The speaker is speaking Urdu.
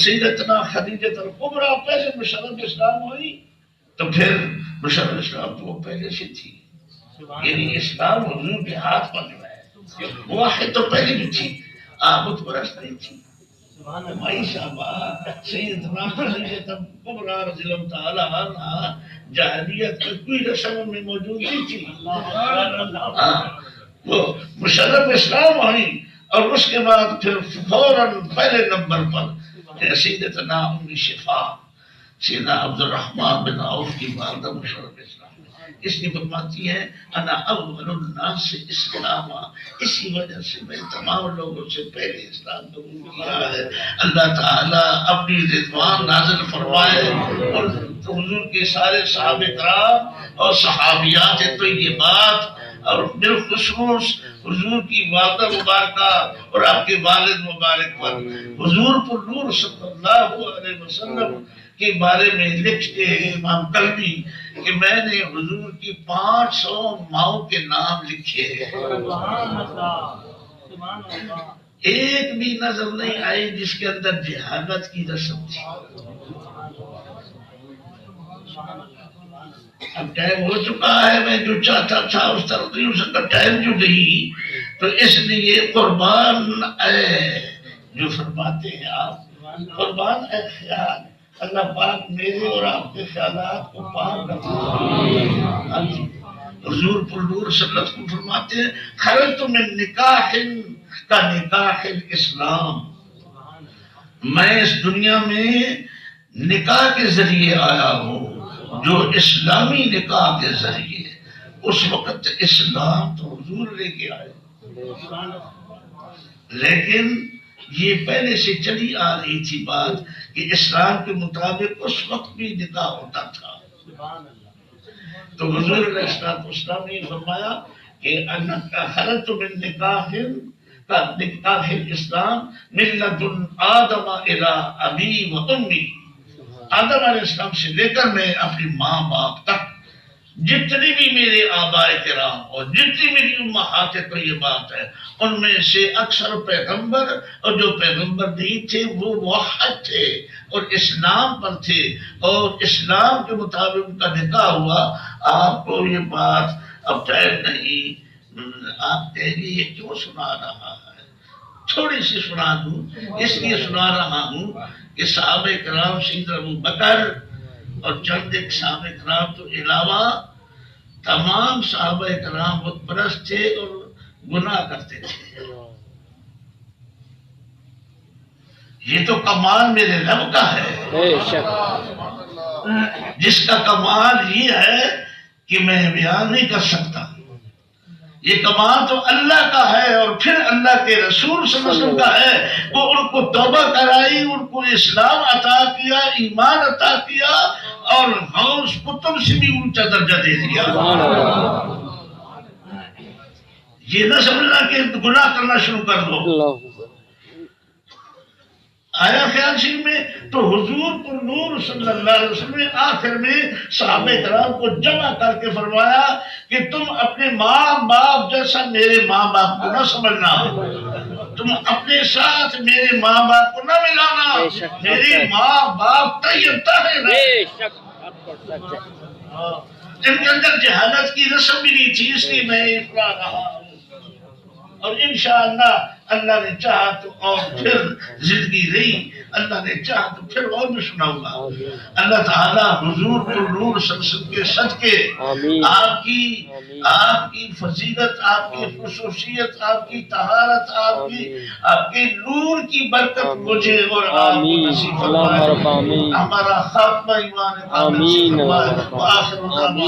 سیدتنا خدیجہ الکبریٰ پہلے مشرف اسلام ہوئی تو پھر مشرف اسلام تو وہ پہلے سے تھی، یعنی اسلام حضور کے ہاتھ پر جو ہے واحد تو پہلے بھی تھی، بت پرست نہیں تھی۔ عائشہ سیدتنا خدیجہ الکبریٰ رضی اللہ تعالی عنہا جاہلیت کی کوئی رسم میں موجود نہیں تھی، وہ مشرف اسلام ہوئی اور اس کے بعد پھر فوراً پہلے نمبر پر سیدتنا ام شفا سیدنا عبد الرحمن بن عوف کی والدہ مشرف اسلام، اس لیے فرماتی ہے انا اول الناس اسلاما، اسی وجہ سے میں تمام لوگوں سے پہلے اسلام قبول کیا ہے۔ اللہ تعالیٰ اپنی رضوان نازل فرمائے اور حضور کے سارے صحابہ کرام اور صحابیات طیبات اور بالخصوص حضور کی والدہ مبارکہ اور آپ کے والد مبارک پر حضور پر نور صلی اللہ علیہ وسلم کے بارے میں لکھتے ہیں امام قلبی کہ میں نے حضور کی 500 ماؤں کے نام لکھے ہیں، ایک بھی نظر نہیں آئی جس کے اندر جہالت کی رسم تھی۔ اب ٹائم ہو چکا ہے، میں جو چاہتا تھا اس طرح نہیں ہو سکتا، ٹائم جو نہیں، تو اس لیے قربان اے جو فرماتے ہیں آپ، قربان اے خیال، اللہ پاک میرے اور آپ کے خیالات کو پاک رکھے۔ حضور پر نور صلی اللہ علیہ وسلم فرماتے ہیں خرجت من نکاح کا نکاح الاسلام، میں اس دنیا میں نکاح کے ذریعے آیا ہوں جو اسلامی نکاح کے ذریعے، اس وقت اسلام تو حضور لے کے آئے، لیکن یہ پہلے سے چلی آ رہی تھی بات کہ اسلام کے مطابق اس وقت بھی نکاح ہوتا تھا۔ تو حضور علیہ السلام نے فرمایا کہ خرجت من نکاح کا نکاح الاسلام من لدن آدم الی ابی و امی، آدم علیہ السلام سے لے کر میں اپنی ماں باپ تک جتنی بھی میرے آبائے کرام اور جتنی میری امہات طیبات ہیں، ان میں سے اکثر پیغمبر اور جو پیغمبر نہیں تھے وہ موحد تھے اور اسلام پر تھے اور اسلام کے مطابق ان کا نکاح ہوا۔ آپ کو یہ بات اب ٹائم نہیں، آپ کہیے یہ کیوں سنا رہا ہے، تھوڑی سی سنا دوں، اس لیے سنا رہا ہوں کہ صحابہ کرام سیدنا ابو بکر اور چند ایک صحابہ کرام تو علاوہ تمام صحابہ کرام بت پرست تھے اور گناہ کرتے تھے۔ یہ تو کمال میرے رب کا ہے، جس کا کمال یہ ہے کہ میں بیان نہیں کر سکتا، یہ کمال تو اللہ کا ہے اور پھر اللہ کے رسول صلی اللہ علیہ وسلم کا ہے، وہ ان کو توبہ کرائی، ان کو اسلام عطا کیا، ایمان عطا کیا اور غوث کتب سے بھی اونچا درجہ دے دیا۔ یہ نہ سمجھنا کہ گناہ کرنا شروع کر دو، آیا خیال شریف میں؟ تو حضور پر نور صلی اللہ علیہ وسلم نے آخر میں صحابہ کرام کو جمع کر کے فرمایا کہ تم اپنے ماں باپ جیسا میرے ماں باپ کو نہ سمجھنا، تم اپنے ساتھ میرے ماں باپ کو نہ ملانا، میرے ماں باپ طیب طاہر ہیں، ان کے اندر جہالت کی رسم بھی نہیں تھی، اس لیے میں اقرا رہا ہوں، اور انشاءاللہ اللہ نے چاہا تو اور پھر زندگی رہی، اللہ نے چاہا تو پھر اور بھی سناؤں گا۔ اللہ تعالیٰ حضور پر نور صلی اللہ علیہ وسلم کے صدقے آپ کی فضیلت، آپ کی خصوصیت، آپ کی طہارت، آپ کے نور کی برکت مجھے اور آپ کو نصیب فرمائے، ہمارا خاتمہ ایمان کامل سے فرمائے، وآخر دعوانا